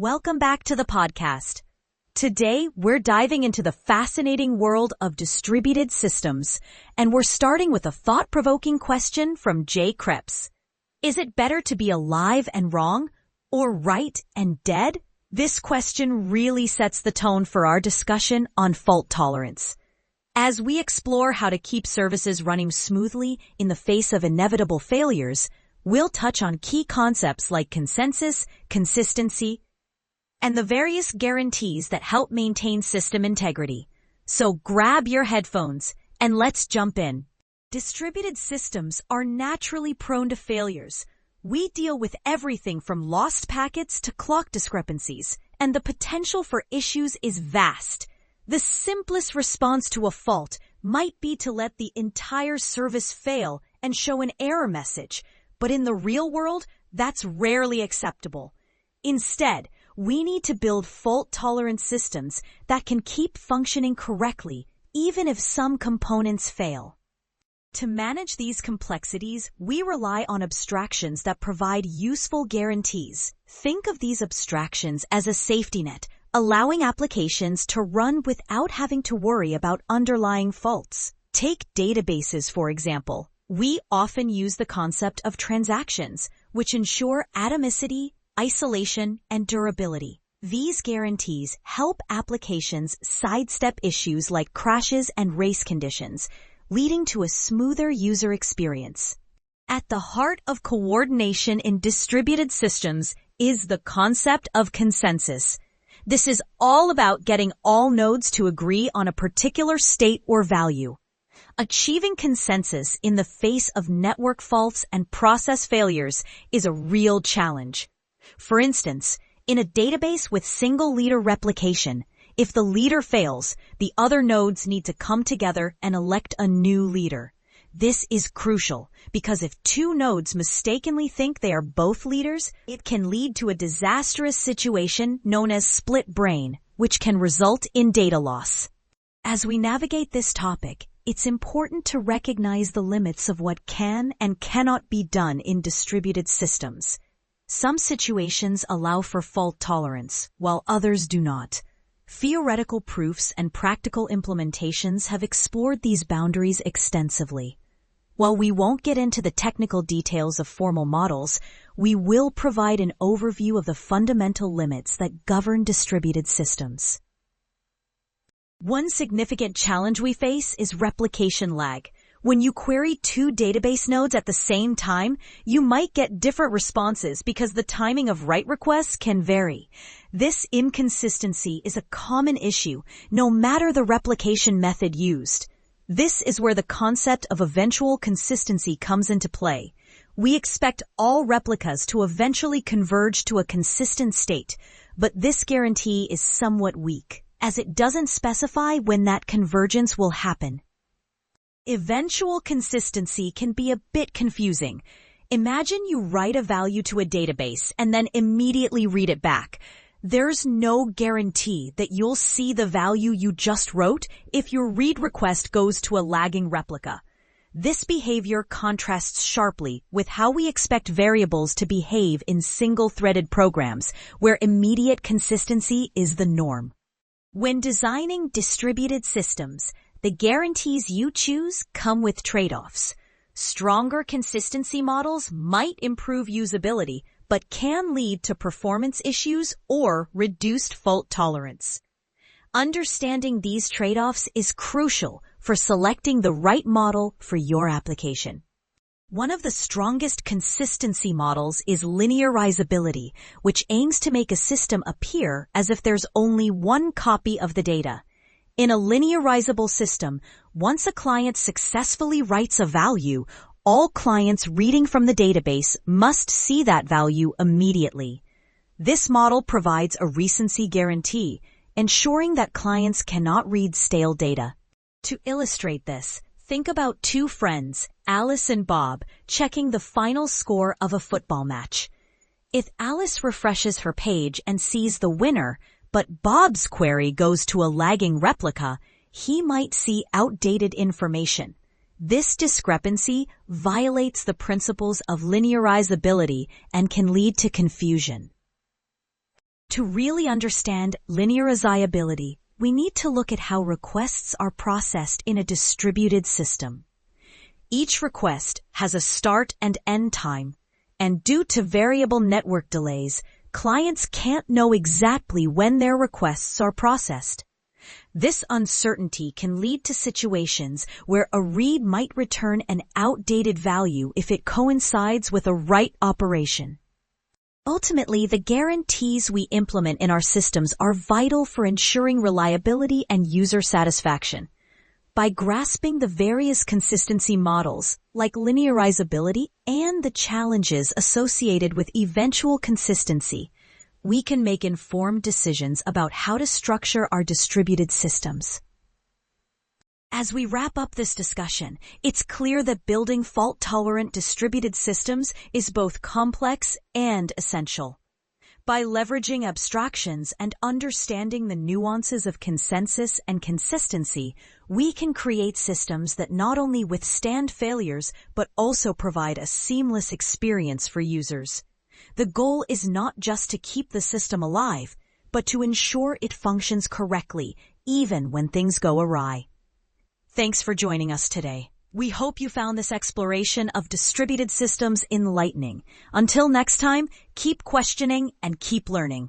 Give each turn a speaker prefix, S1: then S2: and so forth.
S1: Welcome back to the podcast. Today, we're diving into the fascinating world of distributed systems, and we're starting with a thought-provoking question from Jay Krebs. Is it better to be alive and wrong, or right and dead? This question really sets the tone for our discussion on fault tolerance. As we explore how to keep services running smoothly in the face of inevitable failures, we'll touch on key concepts like consensus, consistency, and the various guarantees that help maintain system integrity. So grab your headphones and let's jump in. Distributed systems are naturally prone to failures. We deal with everything from lost packets to clock discrepancies, and the potential for issues is vast. The simplest response to a fault might be to let the entire service fail and show an error message, but in the real world, that's rarely acceptable. Instead, we need to build fault-tolerant systems that can keep functioning correctly, even if some components fail. To manage these complexities, we rely on abstractions that provide useful guarantees. Think of these abstractions as a safety net, allowing applications to run without having to worry about underlying faults. Take databases, for example. We often use the concept of transactions, which ensure atomicity, isolation, and durability. These guarantees help applications sidestep issues like crashes and race conditions, leading to a smoother user experience. At the heart of coordination in distributed systems is the concept of consensus. This is all about getting all nodes to agree on a particular state or value. Achieving consensus in the face of network faults and process failures is a real challenge. For instance, in a database with single leader replication, if the leader fails, the other nodes need to come together and elect a new leader. This is crucial because if two nodes mistakenly think they are both leaders, it can lead to a disastrous situation known as split brain, which can result in data loss. As we navigate this topic, it's important to recognize the limits of what can and cannot be done in distributed systems. Some situations allow for fault tolerance, while others do not. Theoretical proofs and practical implementations have explored these boundaries extensively. While we won't get into the technical details of formal models, we will provide an overview of the fundamental limits that govern distributed systems. One significant challenge we face is replication lag. When you query two database nodes at the same time, you might get different responses because the timing of write requests can vary. This inconsistency is a common issue, no matter the replication method used. This is where the concept of eventual consistency comes into play. We expect all replicas to eventually converge to a consistent state, but this guarantee is somewhat weak, as it doesn't specify when that convergence will happen. Eventual consistency can be a bit confusing. Imagine you write a value to a database and then immediately read it back. There's no guarantee that you'll see the value you just wrote if your read request goes to a lagging replica. This behavior contrasts sharply with how we expect variables to behave in single-threaded programs, where immediate consistency is the norm. When designing distributed systems, the guarantees you choose come with trade-offs. Stronger consistency models might improve usability, but can lead to performance issues or reduced fault tolerance. Understanding these trade-offs is crucial for selecting the right model for your application. One of the strongest consistency models is linearizability, which aims to make a system appear as if there's only one copy of the data. In a linearizable system, once a client successfully writes a value, all clients reading from the database must see that value immediately. This model provides a recency guarantee, ensuring that clients cannot read stale data. To illustrate this, think about two friends, Alice and Bob, checking the final score of a football match. If Alice refreshes her page and sees the winner, but Bob's query goes to a lagging replica, he might see outdated information. This discrepancy violates the principles of linearizability and can lead to confusion. To really understand linearizability, we need to look at how requests are processed in a distributed system. Each request has a start and end time, and due to variable network delays, clients can't know exactly when their requests are processed. This uncertainty can lead to situations where a read might return an outdated value if it coincides with a write operation. Ultimately, the guarantees we implement in our systems are vital for ensuring reliability and user satisfaction. By grasping the various consistency models, like linearizability and the challenges associated with eventual consistency, we can make informed decisions about how to structure our distributed systems. As we wrap up this discussion, it's clear that building fault-tolerant distributed systems is both complex and essential. By leveraging abstractions and understanding the nuances of consensus and consistency, we can create systems that not only withstand failures, but also provide a seamless experience for users. The goal is not just to keep the system alive, but to ensure it functions correctly, even when things go awry. Thanks for joining us today. We hope you found this exploration of distributed systems enlightening. Until next time, keep questioning and keep learning.